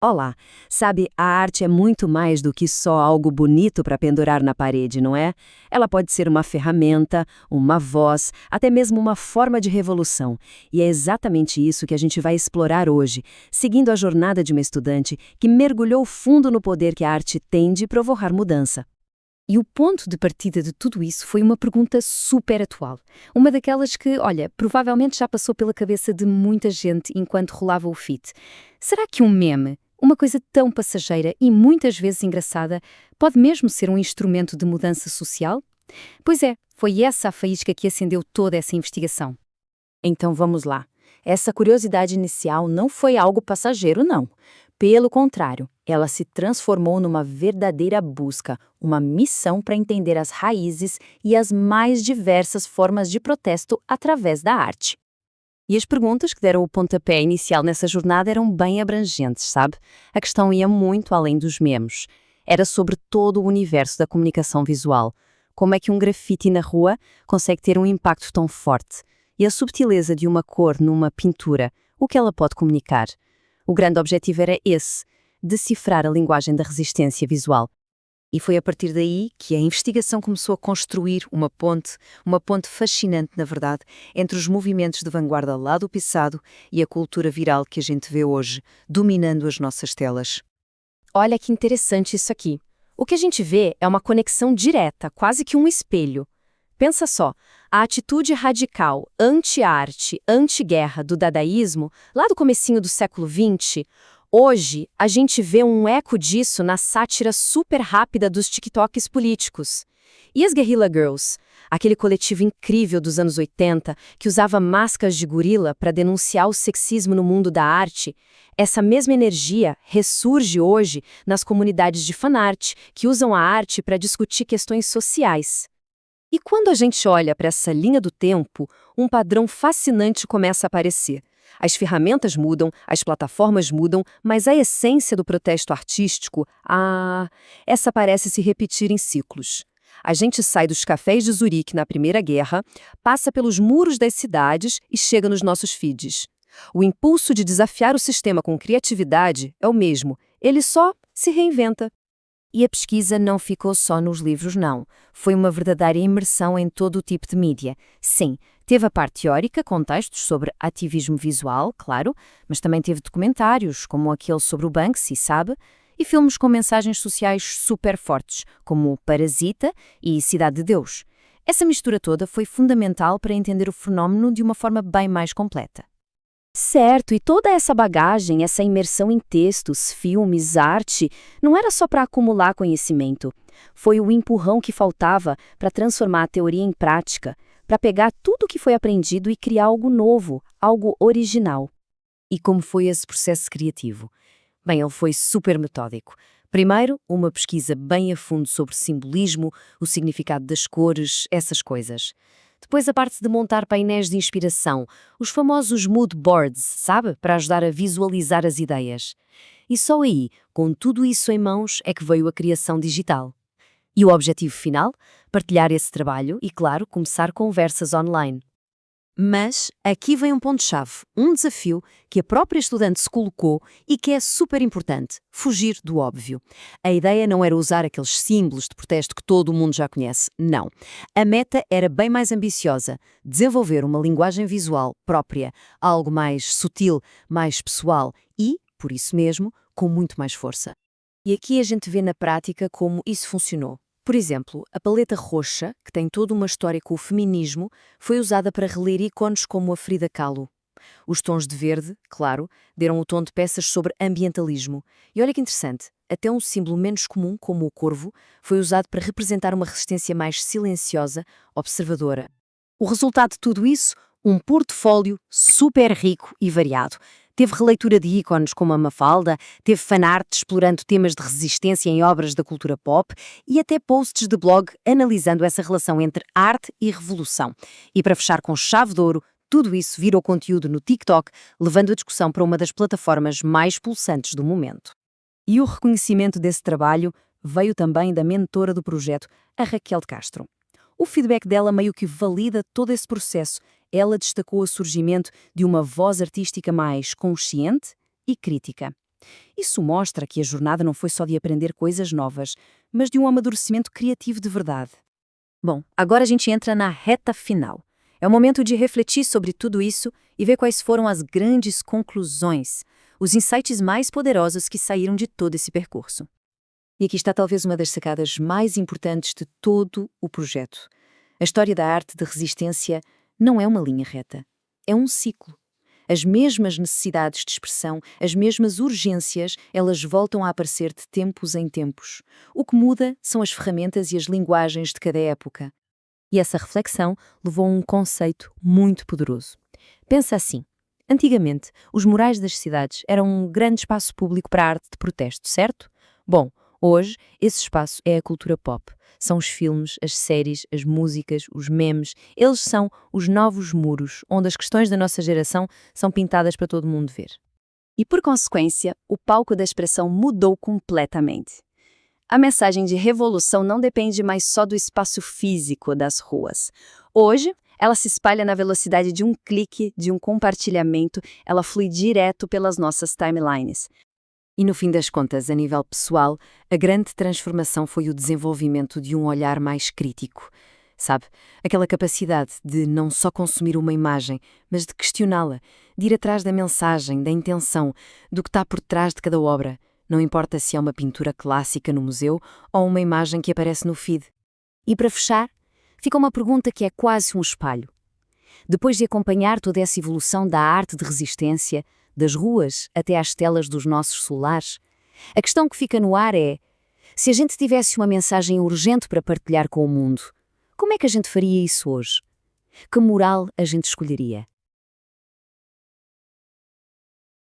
Olá, sabe, a arte é muito mais do que só algo bonito para pendurar na parede, não é? Ela pode ser uma ferramenta, uma voz, até mesmo uma forma de revolução. E é exatamente isso que a gente vai explorar hoje, seguindo a jornada de uma estudante que mergulhou fundo no poder que a arte tem de provocar mudança. E o ponto de partida de tudo isso foi uma pergunta super atual. Uma daquelas que, olha, provavelmente já passou pela cabeça de muita gente enquanto rolava o feed. Será que um meme, uma coisa tão passageira e muitas vezes engraçada, pode mesmo ser um instrumento de mudança social? Pois é, foi essa a faísca que acendeu toda essa investigação. Então vamos lá. Essa curiosidade inicial não foi algo passageiro, não. Pelo contrário, ela se transformou numa verdadeira busca, uma missão para entender as raízes e as mais diversas formas de protesto através da arte. E as perguntas que deram o pontapé inicial nessa jornada eram bem abrangentes, sabe? A questão ia muito além dos memes. Era sobre todo o universo da comunicação visual. Como é que um grafite na rua consegue ter um impacto tão forte? E a subtileza de uma cor numa pintura, o que ela pode comunicar? O grande objetivo era esse, decifrar a linguagem da resistência visual. E foi a partir daí que a investigação começou a construir uma ponte fascinante, na verdade, entre os movimentos de vanguarda lá do passado e a cultura viral que a gente vê hoje, dominando as nossas telas. Olha que interessante isso aqui. O que a gente vê é uma conexão direta, quase que um espelho. Pensa só, a atitude radical, anti-arte, anti-guerra do dadaísmo, lá do comecinho do século XX, hoje a gente vê um eco disso na sátira super rápida dos TikToks políticos. E as Guerrilla Girls, aquele coletivo incrível dos anos 80 que usava máscaras de gorila para denunciar o sexismo no mundo da arte, essa mesma energia ressurge hoje nas comunidades de fanart que usam a arte para discutir questões sociais. E quando a gente olha para essa linha do tempo, um padrão fascinante começa a aparecer. As ferramentas mudam, as plataformas mudam, mas a essência do protesto artístico, essa parece se repetir em ciclos. A gente sai dos cafés de Zurique na Primeira Guerra, passa pelos muros das cidades e chega nos nossos feeds. O impulso de desafiar o sistema com criatividade é o mesmo, ele só se reinventa. E a pesquisa não ficou só nos livros, não. Foi uma verdadeira imersão em todo o tipo de mídia. Sim, teve a parte teórica, com textos sobre ativismo visual, claro, mas também teve documentários, como aquele sobre o Banksy, sabe? E filmes com mensagens sociais super fortes, como Parasita e Cidade de Deus. Essa mistura toda foi fundamental para entender o fenómeno de uma forma bem mais completa. Certo, e toda essa bagagem, essa imersão em textos, filmes, arte, não era só para acumular conhecimento. Foi o empurrão que faltava para transformar a teoria em prática, para pegar tudo o que foi aprendido e criar algo novo, algo original. E como foi esse processo criativo? Bem, ele foi super metódico. Primeiro, uma pesquisa bem a fundo sobre simbolismo, o significado das cores, essas coisas. Depois a parte de montar painéis de inspiração, os famosos mood boards, sabe? Para ajudar a visualizar as ideias. E só aí, com tudo isso em mãos, é que veio a criação digital. E o objetivo final? Partilhar esse trabalho e, claro, começar conversas online. Mas aqui vem um ponto-chave, um desafio que a própria estudante se colocou e que é super importante: fugir do óbvio. A ideia não era usar aqueles símbolos de protesto que todo o mundo já conhece, não. A meta era bem mais ambiciosa: desenvolver uma linguagem visual própria, algo mais sutil, mais pessoal e, por isso mesmo, com muito mais força. E aqui a gente vê na prática como isso funcionou. Por exemplo, a paleta roxa, que tem toda uma história com o feminismo, foi usada para reler ícones como a Frida Kahlo. Os tons de verde, claro, deram o tom de peças sobre ambientalismo. E olha que interessante, até um símbolo menos comum, como o corvo, foi usado para representar uma resistência mais silenciosa, observadora. O resultado de tudo isso? Um portfólio super rico e variado. Teve releitura de ícones como a Mafalda, teve fanart explorando temas de resistência em obras da cultura pop e até posts de blog analisando essa relação entre arte e revolução. E para fechar com chave de ouro, tudo isso virou conteúdo no TikTok, levando a discussão para uma das plataformas mais pulsantes do momento. E o reconhecimento desse trabalho veio também da mentora do projeto, a Raquel de Castro. O feedback dela meio que valida todo esse processo. Ela destacou o surgimento de uma voz artística mais consciente e crítica. Isso mostra que a jornada não foi só de aprender coisas novas, mas de um amadurecimento criativo de verdade. Bom, agora a gente entra na reta final. É o momento de refletir sobre tudo isso e ver quais foram as grandes conclusões, os insights mais poderosos que saíram de todo esse percurso. E aqui está talvez uma das sacadas mais importantes de todo o projeto. A história da arte de resistência não é uma linha reta, é um ciclo. As mesmas necessidades de expressão, as mesmas urgências, elas voltam a aparecer de tempos em tempos. O que muda são as ferramentas e as linguagens de cada época. E essa reflexão levou a um conceito muito poderoso. Pensa assim. Antigamente, os murais das cidades eram um grande espaço público para a arte de protesto, certo? Bom, hoje, esse espaço é a cultura pop. São os filmes, as séries, as músicas, os memes. Eles são os novos muros, onde as questões da nossa geração são pintadas para todo mundo ver. E, por consequência, o palco da expressão mudou completamente. A mensagem de revolução não depende mais só do espaço físico das ruas. Hoje, ela se espalha na velocidade de um clique, de um compartilhamento, ela flui direto pelas nossas timelines. E no fim das contas, a nível pessoal, a grande transformação foi o desenvolvimento de um olhar mais crítico. Sabe? Aquela capacidade de não só consumir uma imagem, mas de questioná-la, de ir atrás da mensagem, da intenção, do que está por trás de cada obra. Não importa se é uma pintura clássica no museu ou uma imagem que aparece no feed. E para fechar, fica uma pergunta que é quase um espelho. Depois de acompanhar toda essa evolução da arte de resistência, das ruas até às telas dos nossos celulares, a questão que fica no ar é: se a gente tivesse uma mensagem urgente para partilhar com o mundo, como é que a gente faria isso hoje? Que moral a gente escolheria?